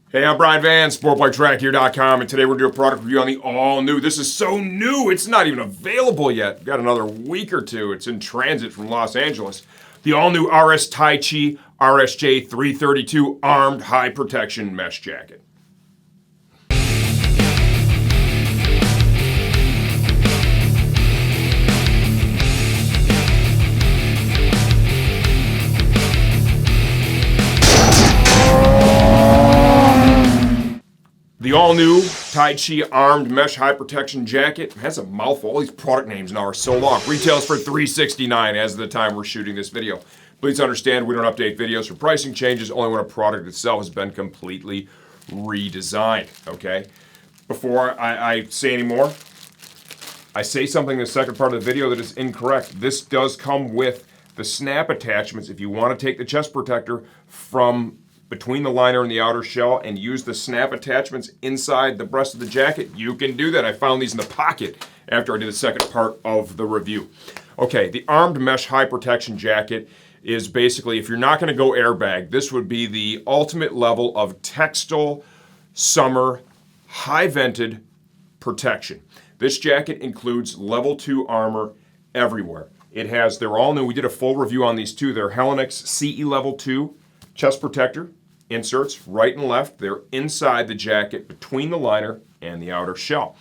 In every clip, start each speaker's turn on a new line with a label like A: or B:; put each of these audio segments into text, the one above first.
A: Hey, I'm Brian Van, SportbikeTrackGear.com, and today we're doing a product review on the all-new. This is so new, it's not even available yet. We've got another week or two. It's in transit from Los Angeles. The all-new Taichi RSJ332 Armed High Protection Mesh Jacket. The all-new Taichi Armed Mesh High Protection Jacket has a mouthful. All these product names now are so long. Retails for $369 as of the time we're shooting this video. Please understand we don't update videos for pricing changes, only when a product itself has been completely redesigned, okay? Before I say any more, I say something in the second part of the video that is incorrect. This does come with the snap attachments if you want to take the chest protector from between the liner and the outer shell and use the snap attachments inside the breast of the jacket, you can do that. I found these in the pocket after I did the second part of the review. Okay, the Armed Mesh High Protection Jacket is basically, if you're not going to go airbag, this would be the ultimate level of textile summer high vented protection. This jacket includes level 2 armor everywhere. It has, they're all new. We did a full review on these two. They're Hellenik's CE level 2 chest protector inserts right and left. They're inside the jacket between the liner and the outer shell.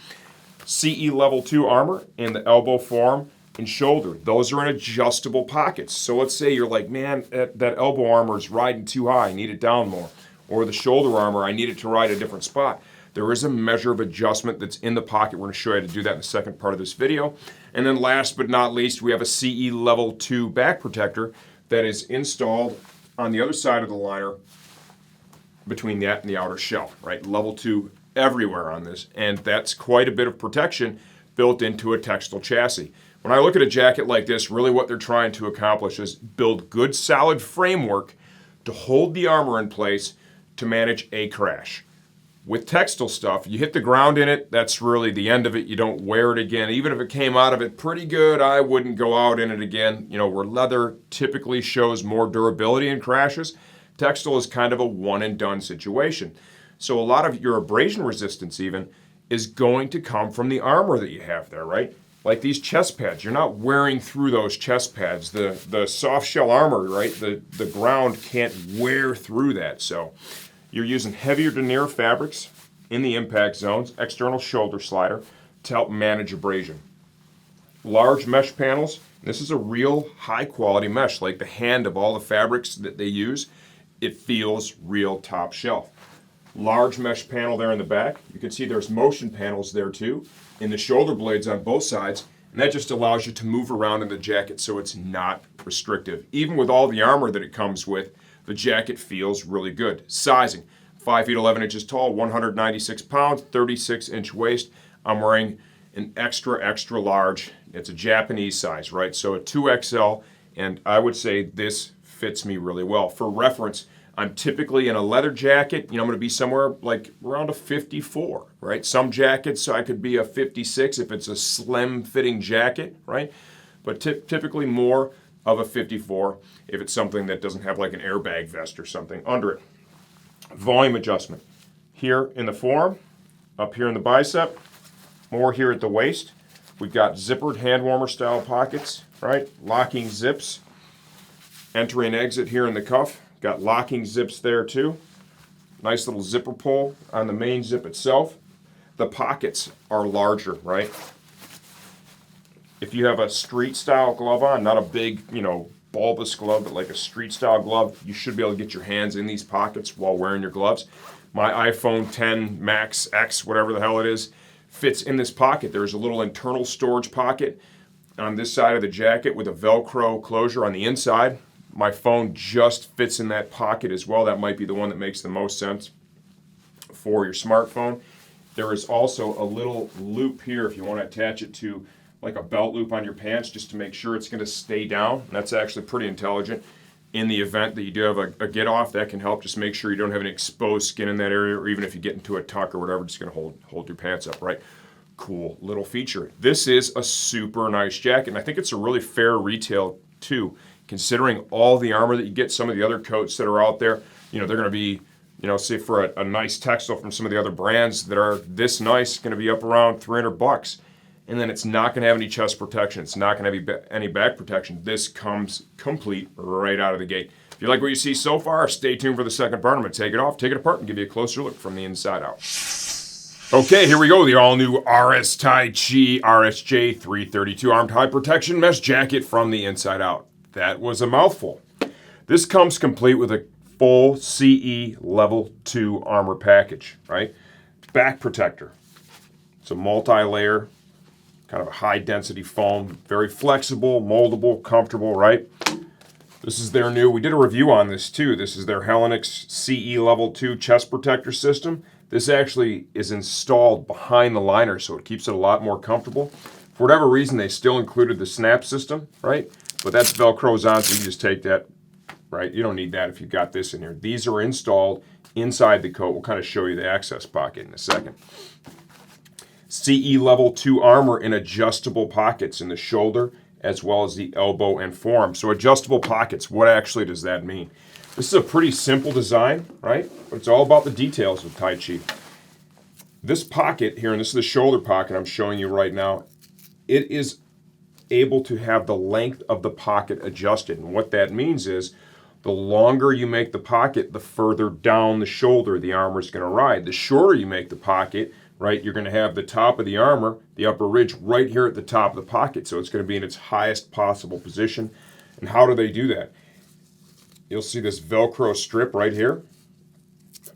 A: CE level 2 armor in the elbow, forearm, and shoulder. Those are in adjustable pockets. So let's say you're like, man, that elbow armor is riding too high. I need it down more. Or the shoulder armor, I need it to ride a different spot. There is a measure of adjustment that's in the pocket. We're going to show you how to do that in the second part of this video. And then last but not least, we have a CE level 2 back protector that is installed on the other side of the liner between that and the outer shell, right? Level 2 everywhere on this, and that's quite a bit of protection built into a textile chassis. When I look at a jacket like this, really what they're trying to accomplish is build good solid framework to hold the armor in place to manage a crash. With textile stuff, you hit the ground in it, that's really the end of it. You don't wear it again. Even if it came out of it pretty good, I wouldn't go out in it again. You know, where leather typically shows more durability in crashes, textile is kind of a one and done situation. So a lot of your abrasion resistance even is going to come from the armor that you have there, right? Like these chest pads, you're not wearing through those chest pads. The soft shell armor, right? The ground can't wear through that. So you're using heavier denier fabrics in the impact zones, external shoulder slider to help manage abrasion. Large mesh panels, this is a real high quality mesh, like the hand of all the fabrics that they use. It feels real top shelf. Large mesh panel there in the back. You can see there's motion panels there too in the shoulder blades on both sides, and that just allows you to move around in the jacket so it's not restrictive. Even with all the armor that it comes with, the jacket feels really good. Sizing, 5 feet 11 inches tall, 196 pounds, 36-inch waist. I'm wearing an extra large. It's a Japanese size, right? So a 2XL, and I would say this fits me really well. For reference, I'm typically in a leather jacket, I'm going to be somewhere like around a 54, right? Some jackets I could be a 56 if it's a slim fitting jacket, right? But typically more of a 54 if it's something that doesn't have like an airbag vest or something under it. Volume adjustment. Here in the forearm, up here in the bicep, more here at the waist. We've got zippered hand warmer style pockets, right? Locking zips. Entry and exit here in the cuff. Got locking zips there too. Nice little zipper pull on the main zip itself. The pockets are larger, right? If you have a street style glove on, not a big, bulbous glove, but like a street style glove, you should be able to get your hands in these pockets while wearing your gloves. My iPhone 10 Max X, whatever the hell it is, fits in this pocket. There's a little internal storage pocket on this side of the jacket with a Velcro closure on the inside. My phone just fits in that pocket as well. That might be the one that makes the most sense for your smartphone. There is also a little loop here if you want to attach it to like a belt loop on your pants just to make sure it's going to stay down. And that's actually pretty intelligent. In the event that you do have a get off, that can help. Just make sure you don't have any exposed skin in that area, or even if you get into a tuck or whatever, just going to hold your pants up, right? Cool little feature. This is a super nice jacket, and I think it's a really fair retail too, considering all the armor that you get. Some of the other coats that are out there, they're going to be You know, say for a nice textile from some of the other brands that are this nice, going to be up around $300. And then it's not going to have any chest protection. It's not going to have any back protection. This comes complete right out of the gate. If you like what you see so far, stay tuned for the second part. I'm going to take it off, take it apart, and give you a closer look from the inside out. Okay, here we go. The all-new Taichi RSJ332 Armed High Protection Mesh Jacket from the inside out. That was a mouthful. This comes complete with a full CE Level 2 armor package, right? Back protector. It's a multi-layer, kind of a high-density foam, very flexible, moldable, comfortable, right? This is their new, we did a review on this too. This is their Helenix CE Level 2 chest protector system. This actually is installed behind the liner, so it keeps it a lot more comfortable. For whatever reason, they still included the snap system, right? But that's Velcro's on, so you just take that, right? You don't need that if you've got this in here. These are installed inside the coat. We'll kind of show you the access pocket in a second. CE Level 2 armor in adjustable pockets in the shoulder as well as the elbow and forearm. So adjustable pockets, what actually does that mean? This is a pretty simple design, right? But it's all about the details with Taichi. This pocket here, and this is the shoulder pocket I'm showing you right now, it is able to have the length of the pocket adjusted. And what that means is the longer you make the pocket, the further down the shoulder the armor is going to ride. The shorter you make the pocket, right, you're going to have the top of the armor, the upper ridge, right here at the top of the pocket. So it's going to be in its highest possible position. And how do they do that? You'll see this Velcro strip right here.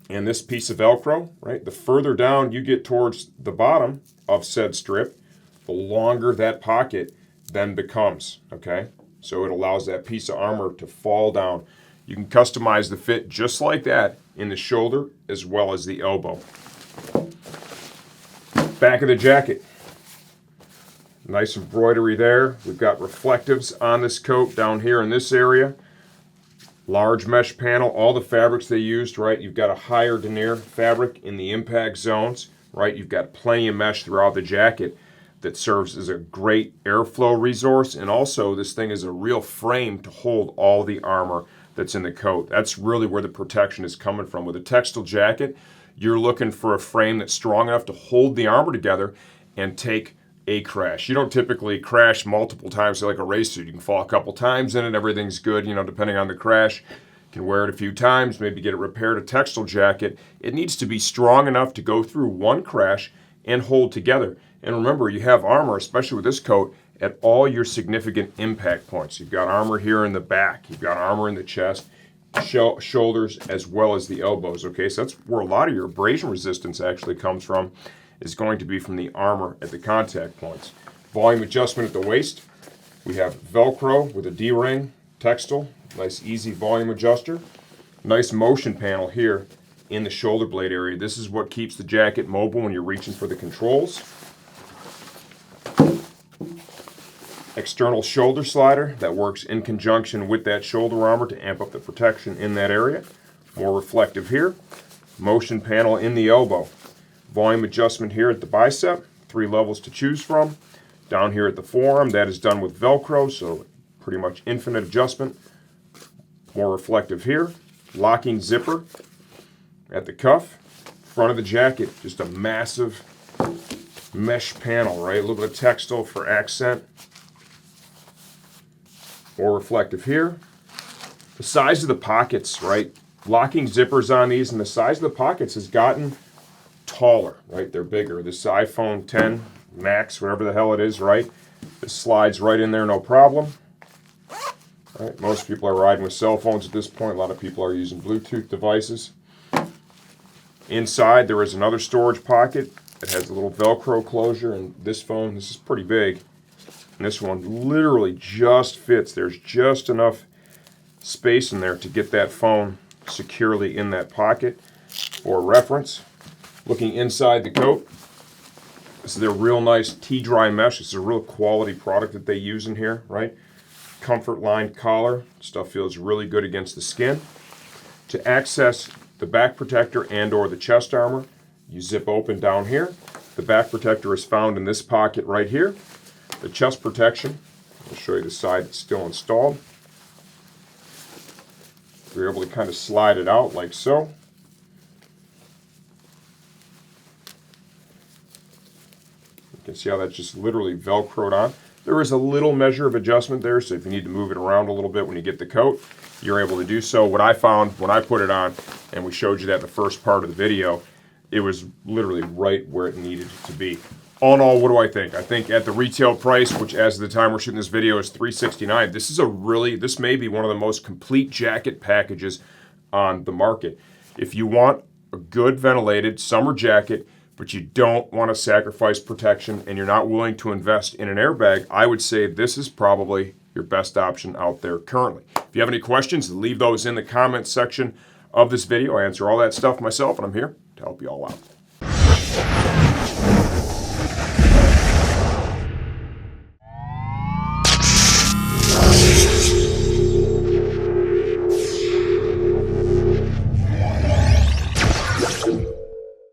A: And this piece of Velcro, right, the further down you get towards the bottom of said strip, the longer that pocket then becomes, okay? So it allows that piece of armor to fall down. You can customize the fit just like that in the shoulder as well as the elbow. Back of the jacket. Nice embroidery there. We've got reflectives on this coat down here in this area. Large mesh panel, all the fabrics they used, right? You've got a higher denier fabric in the impact zones, right? You've got plenty of mesh throughout the jacket that serves as a great airflow resource, and also this thing is a real frame to hold all the armor that's in the coat. That's really where the protection is coming from. With a textile jacket, you're looking for a frame that's strong enough to hold the armor together and take a crash. You don't typically crash multiple times like a race suit. You can fall a couple times in it, everything's good, you know, depending on the crash. You can wear it a few times, maybe get it repaired. A textile jacket, it needs to be strong enough to go through one crash and hold together. And remember, you have armor, especially with this coat, at all your significant impact points. You've got armor here in the back, you've got armor in the chest, shoulders, as well as the elbows, okay? So that's where a lot of your abrasion resistance actually comes from, is going to be from the armor at the contact points. Volume adjustment at the waist. We have Velcro with a D-ring, textile, nice easy volume adjuster. Nice motion panel here in the shoulder blade area. This is what keeps the jacket mobile when you're reaching for the controls. External shoulder slider that works in conjunction with that shoulder armor to amp up the protection in that area. More reflective here. Motion panel in the elbow. Volume adjustment here at the bicep. 3 levels to choose from. Down here at the forearm, that is done with Velcro, so pretty much infinite adjustment. More reflective here. Locking zipper at the cuff. Front of the jacket, just a massive mesh panel, right? A little bit of textile for accent. More reflective here. The size of the pockets, right? Locking zippers on these, and the size of the pockets has gotten taller, right? They're bigger. This iPhone 10 Max, whatever the hell it is, right? This slides right in there, no problem. Right? Most people are riding with cell phones at this point. A lot of people are using Bluetooth devices. Inside, there is another storage pocket that has a little Velcro closure, and this phone, this is pretty big. And this one literally just fits. There's just enough space in there to get that phone securely in that pocket. For reference, looking inside the coat, this is their real nice T-dry mesh. This is a real quality product that they use in here, right? Comfort lined collar. Stuff feels really good against the skin. To access the back protector and or the chest armor, you zip open down here. The back protector is found in this pocket right here. The chest protection, I'll show you the side that's still installed. You're able to kind of slide it out like so. can see how that's just literally Velcroed on. There is a little measure of adjustment there, so if you need to move it around a little bit when you get the coat, you're able to do so. What I found when I put it on, and we showed you that in the first part of the video, it was literally right where it needed to be. All in all, what do I think? I think at the retail price, which as of the time we're shooting this video is $369, this may be one of the most complete jacket packages on the market. If you want a good ventilated summer jacket, but you don't want to sacrifice protection and you're not willing to invest in an airbag, I would say this is probably your best option out there currently. If you have any questions, leave those in the comments section of this video. I answer all that stuff myself, and I'm here to help you all out.